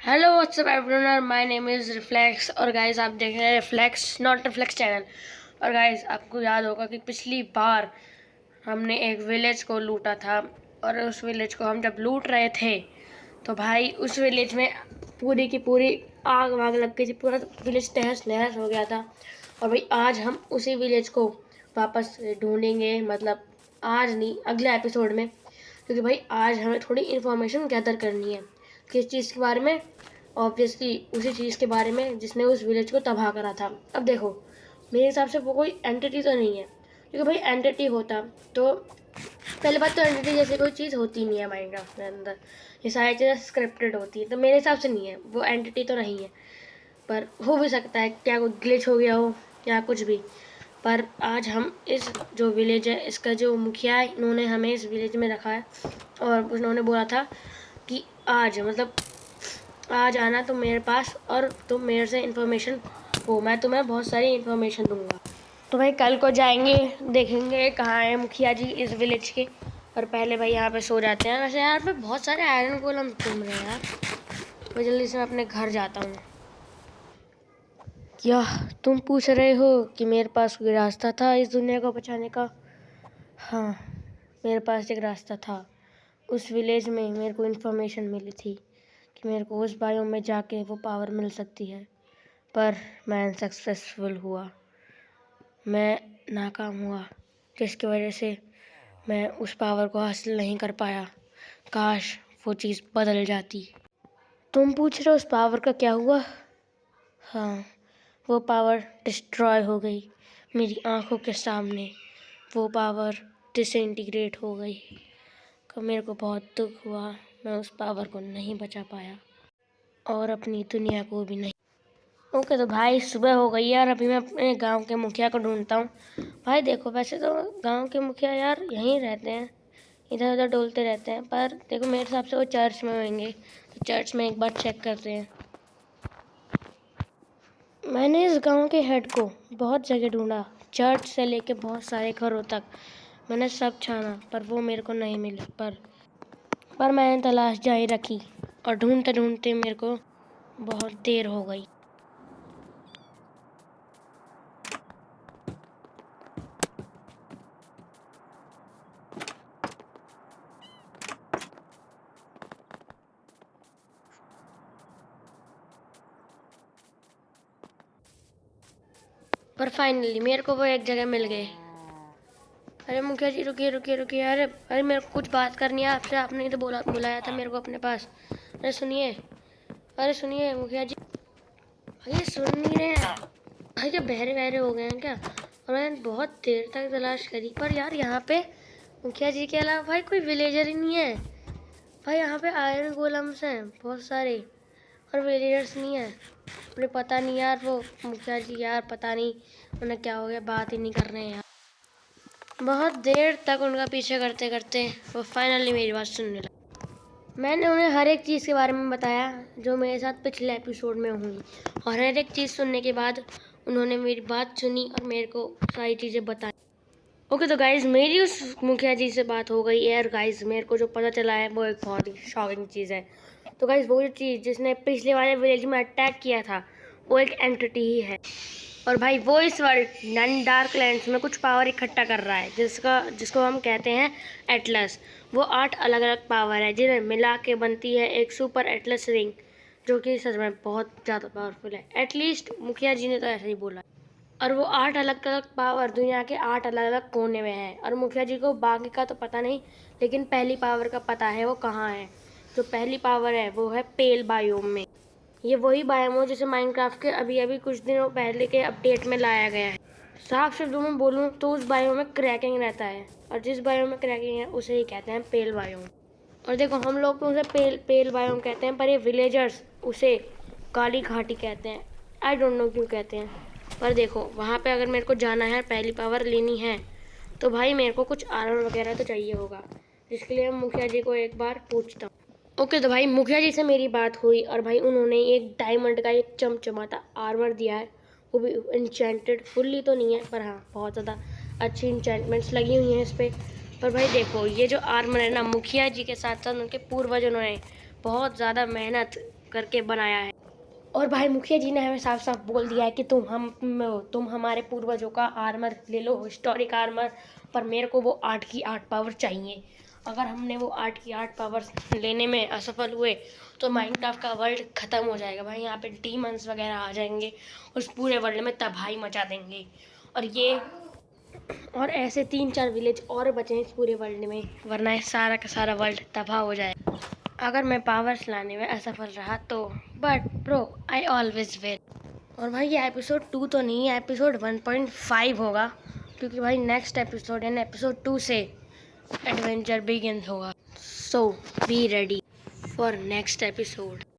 Hello what's up everyone, my name is reflex. और guys आप देख रहे हैं रिफ्लेक्स नॉट रिफ्लेक्स चैनल। और गाइस आपको याद होगा कि पिछली बार हमने एक विलेज को लूटा था, और उस विलेज को हम जब लूट रहे थे तो भाई उस विलेज में पूरी की पूरी आग वाग लग गई थी, पूरा विलेज तहस नहस हो गया था। और भाई आज हम उसी विलेज को वापस ढूंढेंगे, मतलब आज नहीं, अगले एपिसोड में, क्योंकि भाई आज हमें थोड़ी इन्फॉर्मेशन गैदर करनी है। किस चीज़ के बारे में? ऑब्वियसली उसी चीज़ के बारे में जिसने उस विलेज को तबाह करा था। अब देखो, मेरे हिसाब से वो कोई एंटिटी तो नहीं है, क्योंकि भाई एंटिटी होता तो पहले बात तो एंटिटी जैसे कोई चीज़ होती नहीं है माइनक्राफ्ट के अंदर। ये सारी चीज़ें स्क्रिप्टेड होती है, तो मेरे हिसाब से नहीं है, वो एंटिटी तो नहीं है। पर हो भी सकता है क्या कोई ग्लिच हो गया हो या कुछ भी। पर आज हम इस जो विलेज है, इसका जो मुखिया है, इन्होंने हमें इस विलेज में रखा है और उन्होंने बोला था कि आज, मतलब आज आना तुम मेरे पास और तुम मेरे से इन्फॉर्मेशन हो, मैं तुम्हें बहुत सारी इन्फॉर्मेशन दूंगा। तो भाई कल को जाएंगे, देखेंगे कहाँ है मुखिया जी इस विलेज के। और पहले भाई यहाँ पे सो जाते हैं। वैसे यहाँ पे बहुत सारे आयरन गोलम घूम रहे हैं यार, मैं जल्दी से अपने घर जाता हूँ। क्या तुम पूछ रहे हो कि मेरे पास कोई रास्ता था इस दुनिया को बचाने का? हाँ, मेरे पास एक रास्ता था। उस विलेज में मेरे को इन्फॉर्मेशन मिली थी कि मेरे को उस बायोम में जाके वो पावर मिल सकती है, पर मैं अनसक्सेसफुल हुआ, मैं नाकाम हुआ, जिसकी वजह से मैं उस पावर को हासिल नहीं कर पाया। काश वो चीज़ बदल जाती। तुम पूछ रहे हो उस पावर का क्या हुआ? हाँ, वो पावर डिस्ट्रॉय हो गई मेरी आंखों के सामने। वो पावर डिसइंटीग्रेट हो गई। मेरे को बहुत दुख हुआ, मैं उस पावर को नहीं बचा पाया और अपनी दुनिया को भी नहीं। ओके तो भाई सुबह हो गई यार, अभी मैं अपने गांव के मुखिया को ढूंढता हूँ। भाई देखो, वैसे तो गांव के मुखिया यार यहीं रहते हैं, इधर उधर डोलते रहते हैं, पर देखो मेरे हिसाब से वो चर्च में होंगे, तो चर्च में एक बार चेक करते हैं। मैंने इस गांव के हेड को बहुत जगह ढूंढा, चर्च से लेके बहुत सारे घरों तक मैंने सब छाना, पर वो मेरे को नहीं मिले। पर मैंने तलाश जारी रखी और ढूंढते ढूंढते मेरे को बहुत देर हो गई। पर फाइनली मेरे को वो एक जगह मिल गए। अरे मुखिया जी रुकिए रुकिए रुकिए, अरे मेरे को कुछ बात करनी है आपसे, आपने तो बुलाया था मेरे को अपने पास। अरे सुनिए, अरे सुनिए मुखिया जी, ये सुन नहीं रहे हैं? भाई क्या बहरे बहरे हो गए हैं क्या? और मैंने बहुत देर तक तलाश करी, पर यार यहाँ पे मुखिया जी के अलावा भाई कोई विलेजर ही नहीं है। भाई यहाँ पे आयरन गोलम्स हैं बहुत सारे, और विलेजर्स नहीं है। मुझे पता नहीं यार, वो मुखिया जी यार पता नहीं उन्हें क्या हो गया, बात ही नहीं कर रहे हैं यार। बहुत देर तक उनका पीछे करते करते वो फाइनली मेरी बात सुनने लगे। मैंने उन्हें हर एक चीज़ के बारे में बताया जो मेरे साथ पिछले एपिसोड में हुई, और हर एक चीज़ सुनने के बाद उन्होंने मेरी बात सुनी और मेरे को सारी चीज़ें बताई। ओके तो गाइज़ मेरी उस मुखिया जी से बात हो गई है, और गाइज़ मेरे को जो पता चला है वो एक बहुत ही शॉकिंग चीज़ है। तो गाइज़ वो जो चीज़ जिसने पिछले वाले विलेज में अटैक किया था वो एक एंटिटी ही है, और भाई वो इस वर्ल्ड डार्क लैंड्स में कुछ पावर इकट्ठा कर रहा है, जिसको हम कहते हैं एटलस। वो 8 अलग अलग पावर है जिन्हें मिला के बनती है एक सुपर एटलस रिंग, जो कि सच में बहुत ज़्यादा पावरफुल है। एटलीस्ट मुखिया जी ने तो ऐसा ही बोला। और वो 8 अलग अलग पावर दुनिया के 8 अलग अलग कोने में है, और मुखिया जी को बाकी का तो पता नहीं, लेकिन पहली पावर का पता है वो कहाँ है। जो पहली पावर है वो है पेल बायोम में। ये वही बायोम है जिसे माइनक्राफ्ट के अभी अभी कुछ दिनों पहले के अपडेट में लाया गया है। साफ शब्दों में बोलूँ तो उस बायोम में क्रैकिंग रहता है, और जिस बायोम में क्रैकिंग है उसे ही कहते हैं पेल बायोम। और देखो हम लोग तो उसे पेल बायोम कहते हैं, पर ये विलेजर्स उसे काली घाटी कहते हैं। आई डोंट नो क्यों कहते हैं। पर देखो वहाँ पे अगर मेरे को जाना है, पहली पावर लेनी है, तो भाई मेरे को कुछ आर्मर वगैरह तो चाहिए होगा, जिसके लिए मैं मुखिया जी को एक बार पूछता हूँ। ओके तो भाई मुखिया जी से मेरी बात हुई, और भाई उन्होंने एक डायमंड का एक चमचमाता आर्मर दिया है, वो भी इंचेंटेड, फुल्ली तो नहीं है, पर हाँ बहुत ज़्यादा अच्छी इंचेंटमेंट्स लगी हुई हैं इस पर। पर भाई देखो ये जो आर्मर है ना, मुखिया जी के साथ साथ उनके पूर्वजों ने बहुत ज़्यादा मेहनत करके बनाया है। और भाई मुखिया जी ने हमें साफ साफ बोल दिया है कि तुम हमारे पूर्वजों का आर्मर ले लो, हिस्टोरिक आर्मर, पर मेरे को वो 8 की 8 पावर चाहिए। अगर हमने वो 8 की 8 पावर लेने में असफल हुए तो माइनक्राफ्ट का वर्ल्ड ख़त्म हो जाएगा भाई। यहाँ पे डीमंस वगैरह आ जाएंगे, उस पूरे वर्ल्ड में तबाही मचा देंगे। और ऐसे 3-4 विलेज और बचे इस पूरे वर्ल्ड में, वरना सारा का सारा वर्ल्ड तबाह हो जाए अगर मैं पावर्स लाने में असफल रहा तो। But bro I always win. और भाई ये एपिसोड 2 तो नहीं है, एपिसोड 1.5 होगा, क्योंकि भाई नेक्स्ट एपिसोड यानी एपिसोड 2 से एडवेंचर बिगिन होगा। So be ready for next episode.